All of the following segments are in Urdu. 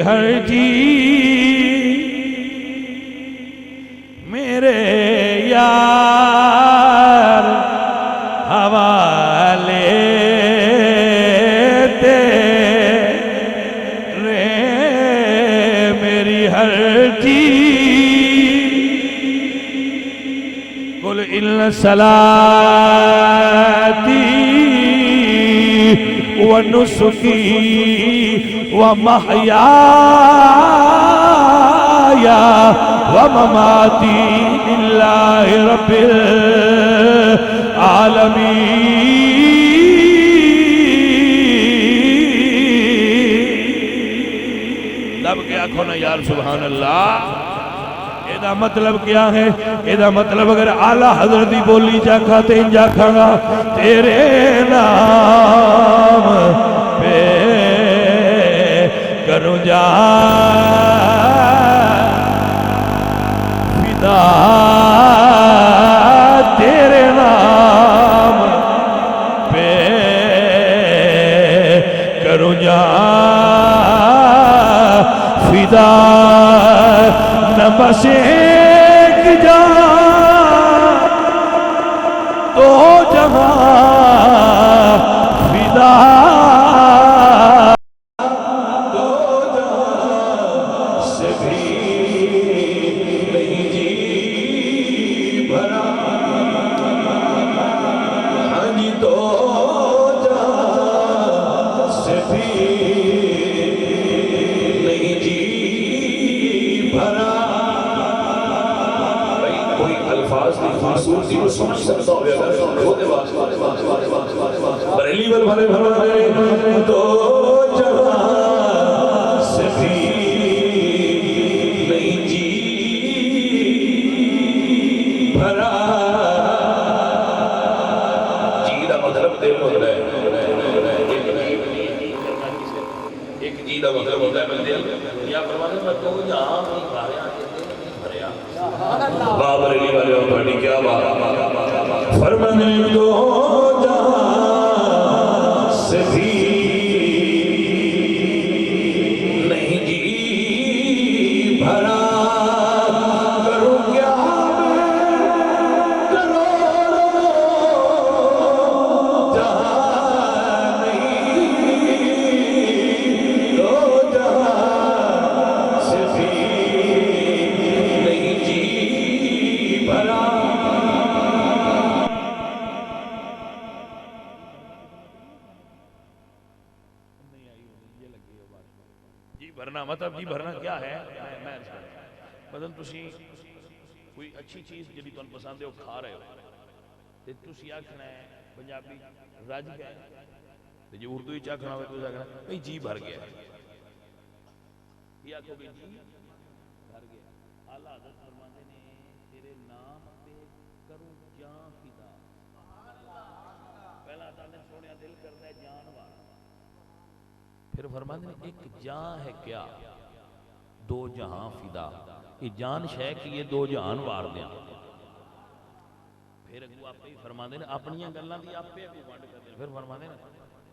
ہر چیز میرے یار حوالے تیرے، میری ہر چیز قل ان صلاتی ونسکی ومحیاي ومماتي لله رب العالمين۔ لب کیا کھونا یار سبحان اللہ، ایدہ مطلب کیا ہے؟ ایدہ مطلب اگر اعلیٰ حضرت دی بولی جا کھاتے انجا کھانا تیرے نام پہ کروں جا فدا، تیرے نام پہ کروں جا فدا، نہ بس ایک جان دو جہاں فدا، دو جہاں سے بھی نہیں جی بھرا، ہاں جی دو جہاں سے بھی نہیں جی بھرا۔ بھئی کوئی الفاظ کی خوبصورتی کو سمجھ سکتا ہو اگر خود بریلی بل بھرے بھرے دو جہاں سے بھی نہیں جی بھرا، جی دا مطلب دل ہوتا ہے، ایک جی دا مطلب ہوتا ہے میں دل یا فرمانے میں دو جہاں بھی بھریا بھریا، باب ریلی والے ہوں پڑھنی کیا بات، فرمانے دو جہاں سے بھی نہیں جی بھرا، کروں کیا میں کروڑوں جہاں نہیں، دو جہاں سے بھی نہیں جی بھرا۔ جی بھرنا مطلب جی بھرنا کیا ہے؟ مطلب تسی کوئی اچھی چیز جڑی تمہیں پسند ہے وہ کھا رہے ہو تے تسی آکھنا ہے پنجابی رج گئے تے جو اردو ہی آکھنا ہوئے تو آکھنا بھئی جی بھر گیا، یہ آکھو گے جی بھر گیا۔ اعلیٰ حضرت فرماتے نے تیرے نام پہ کروں جان فدا، پہلا تعالیٰ سونے دل کرتا ہے جان والا، پھر فرماتے ہیں ایک جان ہے کیا دو جہاں فدا، یہ جان شے کہ یہ دو جہان وار دیا، پھر اگو آپ ہی فرماتے ہیں اپنی گلہ دی آپ پہ اگو وانڈ کرتے ہیں، پھر فرماتے ہیں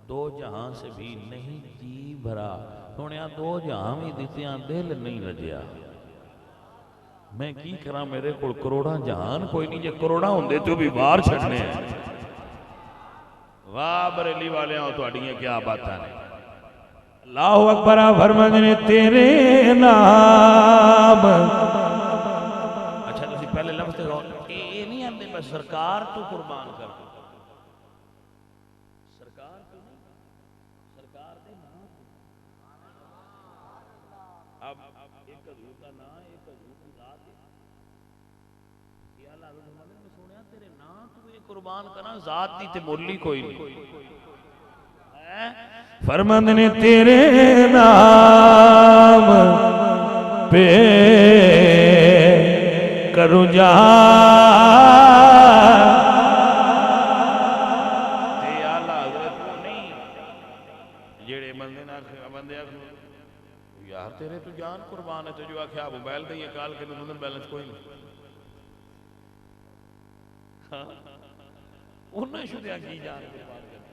دو جہاں سے بھی نہیں جی بھرا، سونے دو جہاں بھی دیتیاں دل نہیں رجیا، میں کی کرا میرے کل کروڑا جہان کوئی نہیں، جے کروڑا ہوں دے تو بھی بار چھڑنے ہیں۔ واہ بریلی والے ہوں تو اڈیاں کیا بات ہے، اللہ اکبر فرماتے ہیں تیرے نام، اچھا تسی پہلے لفظ غور یہ نہیں آندے بس سرکار تو قربان کر دو، سرکار تو نہیں، سرکار دے نام، اب ایک حضور کا نام ایک حضور کی ذات ہے، یہ اللہ حضور نے سنیا تیرے نام تو یہ قربان کرنا ذات دی تے مولی کوئی نہیں، فرماندے نے تیرے نام پہ کروں جا تے اعلیٰ حضرت کو نہیں جیڑے بندے یار تیرے تو جان قربان ہے تو جو آکھے آپ موبائل دے یہ کال کے نظر بیلنس کوئی نہیں، انہیں شدیاں کی جان قربان کرتے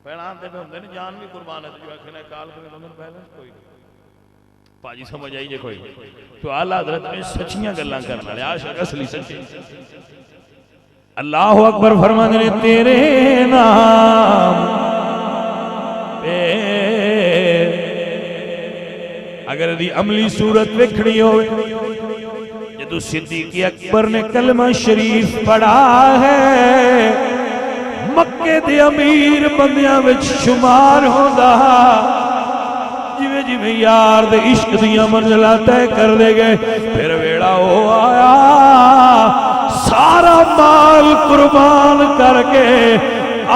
پہلان دے میں ہوندے نے جان بھی قربان ہے تو جو آکھے کال کے نظر بیلنس کوئی نہیں، پاجی سمجھ آئی جے کوئی تو اعلیٰ حضرت میں سچیاں گلاں کرنا لے عاشق اصلی سچی اللہ اکبر فرمانے نے تیرے نام پہ اگر دی عملی صورت وکھڑی ہوئے جدو صدیق اکبر نے کلمہ شریف پڑھا ہے مکے دے امیر بندیاں وچ شمار ہوندا جویں جویں یار دے عشق دیاں منزلاں طے کر دے گئے پھر ویڑا ہو آیا سارا مال قربان کر کے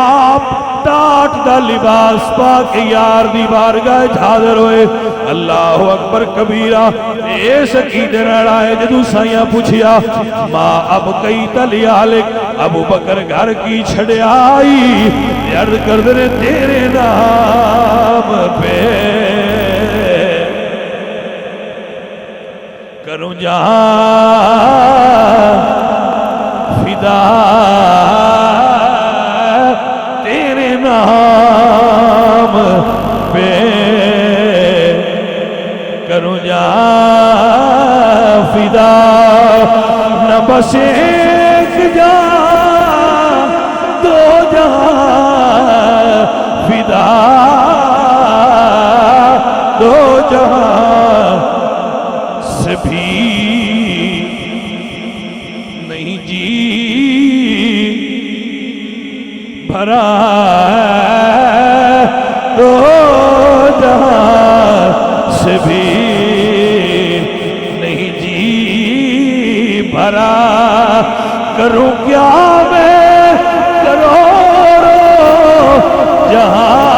آپ ٹاٹ دا لباس پا کے یار دی بارگاہ حاضر ہوئے اللہ اکبر کبیرہ ایس عقیدے نال آئے جدو سائیاں پوچھیا ماں اب کئی تلیالک ابو بکر گھر کی چھڑے آئی عرض کر دے تیرے نام پہ کروں جہاں فدا تیرے نام پہ کروں جہاں فدا نہ بس ایک جہاں دو جہاں فدا دو جہاں سے بھی نہیں جی بھرا دو جہاں سے بھی نہیں جی بھرا کروں کیا میں کروڑوں جہاں